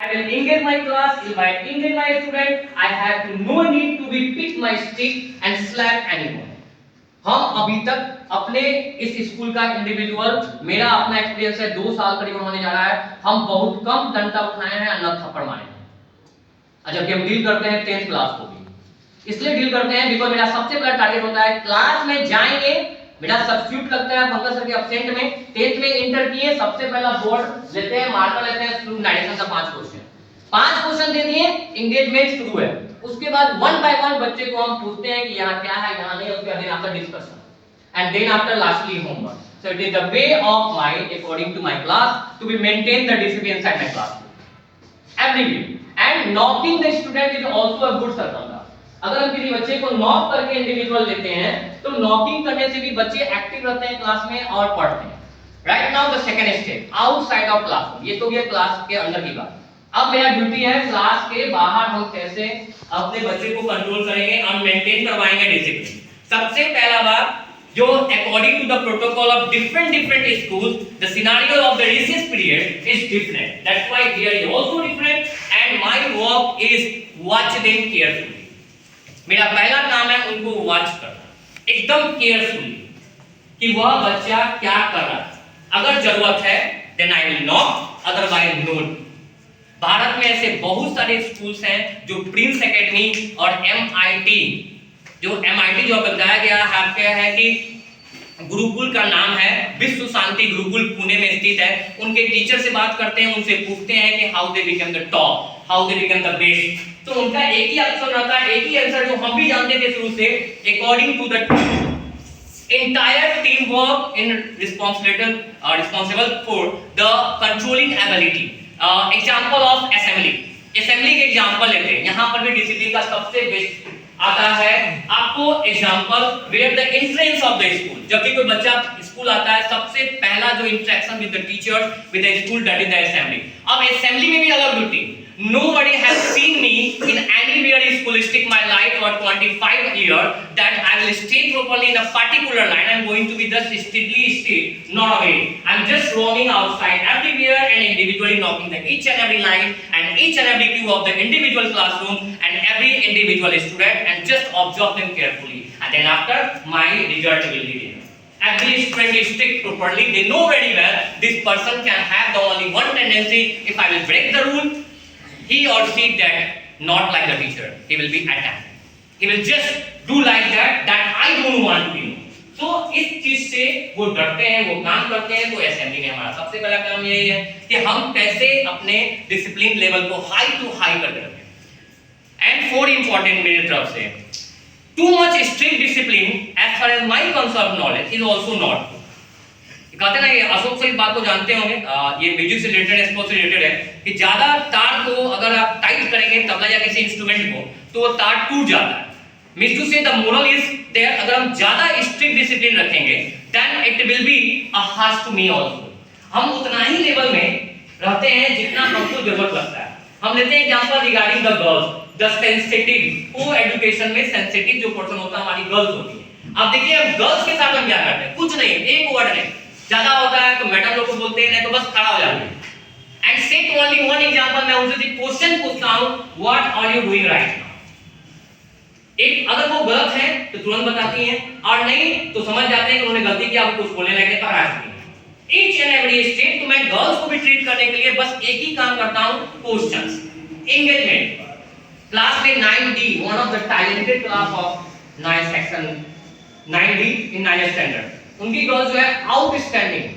I will engage my class. If I engage my student, I have to no need to be pick my stick and slap anyone. हम अभी तक अपने इस school का individual, मेरा अपना experience है 2 साल करीब होने जा रहा है, हम बहुत कम डंडा उठाए हैं, न थप्पड़ मारे हैं। जबकि हम डील करते हैं 10th क्लास को भी, इसलिए डील करते हैं बिकॉज मेरा सबसे बड़ा टारगेट होता है क्लास में जाएंगे, मेरा सब्स्टिट्यूट लगता है पंकज सर के एब्सेंट में, 10th में इंटर किए, सबसे पहला बोर्ड लेते हैं, मार्कर लेते हैं, स्टूडेंट एडिशन का 5 क्वेश्चन दे दिए, एंगेजमेंट शुरू है। उसके बाद वन बाय वन बच्चे को हम पूछते हैं कि यहाँ क्या है, यहाँ नहीं, उसके बाद after discussion and then after lastly homework. So it is the way of mine according to my class to be maintain the discipline inside my class every week. And knocking the student is also a good circumstance. अगर हम किसी बच्चे को knock करके individual लेते हैं तो knocking करने से भी बच्चे एक्टिव रहते हैं क्लास में और पढ़ते हैं। Right now the second step outside of classroom, ये तो ये क्लास के अंदर की बात। अब मेरा ड्यूटी है क्लास के बाहर हम कैसे अपने बच्चे को कंट्रोल करेंगे और मेंटेन करवाएंगे डिसिप्लिन। सबसे पहला बात जो according to the protocol of different schools the scenario of the recess period is different, that's why here is also different and my work is watch them carefully. मेरा पहला काम है उनको वॉच करना एकदम केयरफुली कि वह बच्चा क्या कर रहा है, अगर जरूरत है then I will knock, otherwise not. Bharat में ऐसे बहुत सारे स्कूल्स हैं जो प्रिंस एकेडमी और एमआईटी, जो एमआईटी जो बताया गया है क्या है कि गुरुकुल का नाम है, विश्व शांति गुरुकुल पुणे में स्थित है। उनके टीचर से बात करते हैं, उनसे पूछते हैं कि how they become the top, how they become the best, तो उनका एक ही आंसर रहता है, एक ही आंसर जो हम भी जानते थे शुरू से, according to the entire teamwork in responsible for the controlling ability. Example of assembly के एग्जांपल लेते हैं, यहाँ पर भी डिसिप्लिन का सबसे बेस्ट आता है आपको example where the influence of the school. जब भी कोई बच्चा स्कूल आता है सबसे पहला जो interaction with the teacher with the school that is the assembly. अब असेंबली में भी अलग duty, nobody has seen me in anywhere schoolistic my life for 25 years that I will stay properly in a particular line. I'm going to be just steadily not away. I'm just roaming outside everywhere and individually knocking the each and every line and each and every cue of the individual classroom and every individual student and just observe them carefully. And then after my result will be there. Every student is strict properly. They know very well this person can have the only one tendency. If I will break the rule, he or she that not like the teacher, he will be attacked, he will just do like that I don't want to be. So इस चीज से वो डरते हैं, वो काम करते हैं। तो असेंबली में हमारा सबसे पहला काम यही है कि हम कैसे अपने डिसिप्लिन लेवल को हाई टू हाई करके रखें। एंड फोर इंपॉर्टेंट मेरे तरफ से, too much strict discipline as far as my concept knowledge is also not. कहते ना, ये अशोक सर इस बात को जानते होंगे, ये म्यूजिक से रिलेटेड स्पोर्ट्स से रिलेटेड है कि ज्यादा तार को अगर आप टाइट करेंगे तबला या किसी इंस्ट्रूमेंट को तो वो तार टूट जाता है। Means to say the moral is there, अगर हम ज्यादा स्ट्रिक्ट डिसिप्लिन रखेंगे then it will be a harsh to me also. हम उतना ही लेवल में रहते हैं जितना हमको जरूरत लगता है। हम लेते हैं example regarding the girls, the sensitive को एजुकेशन में सेंसिटिव जो पर्सन होता है हमारी गर्ल्स होती है। अब देखिए अब गर्ल्स के साथ हम क्या करते हैं, कुछ नहीं, एक वर्ड नहीं, ज्यादा होता है तो मैडम लोग को बोलते हैं, नहीं तो बस खड़ा हो जाते हैं। And set only one example, मैं उनसे एक क्वेश्चन पूछता हूं, what are you doing right now. एक अगर वो गलत है तो तुरंत बताती हैं, और नहीं तो समझ जाते हैं कि उन्होंने गलती किया, कुछ बोलने लगे तो हरा सकती हैं। ईच एंड एवरी स्टेप तो मैं गर्ल्स को भी ट्रीट करने के लिए बस एक ही काम करता हूं, क्वेश्चंस, एंगेजमेंट। क्लास में 9D, one of the talented class of 9 section 9D in 9th standard, उनकी गर्ल्स जो है आउटस्टैंडिंग।